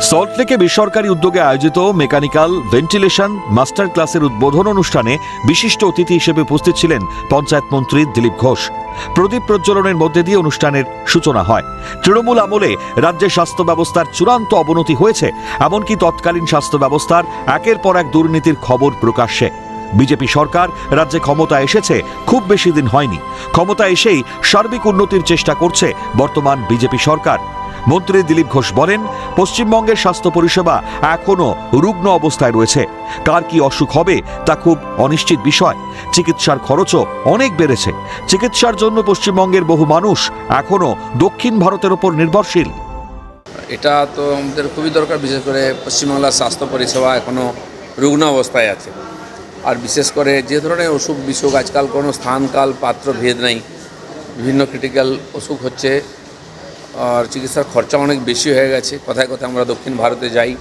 সল্টলেকে বেসরকারি উদ্যোগে আয়োজিত মেকানিক্যাল ভেন্টিলেশন মাস্টার ক্লাসের উদ্বোধন অনুষ্ঠানে বিশিষ্ট অতিথি হিসেবে উপস্থিত ছিলেন পঞ্চায়েত মন্ত্রী দিলীপ ঘোষ। প্রদীপ প্রজ্বলনের মধ্যে দিয়ে অনুষ্ঠানের সূচনা হয়। তৃণমূল আমলে রাজ্যের স্বাস্থ্য ব্যবস্থার চূড়ান্ত অবনতি হয়েছে, এমনকি তৎকালীন স্বাস্থ্য ব্যবস্থার একের পর এক দুর্নীতির খবর প্রকাশ্যে। বিজেপি সরকার রাজ্যে ক্ষমতা এসেছে খুব বেশি দিন হয়নি, ক্ষমতা এসেই সার্বিক উন্নতির চেষ্টা করছে বর্তমান বিজেপি সরকার। মন্ত্রী দিলীপ ঘোষ বলেন, পশ্চিমবঙ্গের স্বাস্থ্য পরিষেবা এখনও রুগ্ন অবস্থায় রয়েছে। কার কি অসুখ হবে তা খুব অনিশ্চিত বিষয়। চিকিৎসার খরচও অনেক বেড়েছে। চিকিৎসার জন্য পশ্চিমবঙ্গের বহু মানুষ এখনও দক্ষিণ ভারতের ওপর নির্ভরশীল। এটা তো আমাদের খুবই দরকার, বিশেষ করে পশ্চিমবাংলার স্বাস্থ্য পরিষেবা এখনও রুগ্ন অবস্থায় আছে। আর বিশেষ করে যে ধরনের অসুখ বিসুখ, আজকাল কোনো স্থান কাল পাত্র ভেদ নেই, বিভিন্ন ক্রিটিক্যাল অসুখ হচ্ছে, আর চিকিৎসার খরচা অনেক বেশি হয়ে গেছে। কথায় কথায় আমরা দক্ষিণ ভারতে যাই।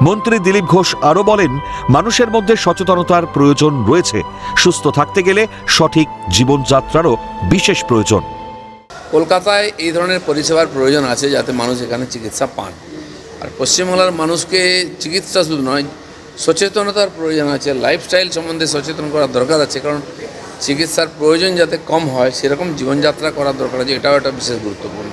মন্ত্রী দিলীপ ঘোষ আরও বলেন, মানুষের মধ্যে সচেতনতার প্রয়োজন রয়েছে। সুস্থ থাকতে গেলে সঠিক জীবনযাত্রারও বিশেষ প্রয়োজন। কলকাতায় এই ধরনের পরিষেবার প্রয়োজন আছে যাতে মানুষ এখানে চিকিৎসা পান। আর পশ্চিমবাংলার মানুষকে চিকিৎসা শুধু নয়, সচেতনতার প্রয়োজন আছে, লাইফস্টাইল সম্বন্ধে সচেতন করার দরকার আছে। কারণ চিকিৎসার প্রয়োজন যাতে কম হয় সেরকম জীবনযাত্রা করার দরকার আছে, এটাও একটা বিশেষ গুরুত্বপূর্ণ।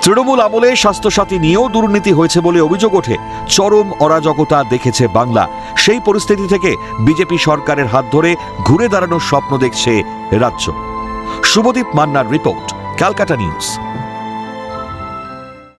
তৃণমূল আমলে স্বাস্থ্যসাথী নিয়েও দুর্নীতি হয়েছে বলে অভিযোগ ওঠে। চরম অরাজকতা দেখেছে বাংলা। সেই পরিস্থিতি থেকে বিজেপি সরকারের হাত ধরে ঘুরে দাঁড়ানোর স্বপ্ন দেখছে রাজ্য। শুভদীপ মান্নার রিপোর্ট, ক্যালকাটা নিউজ।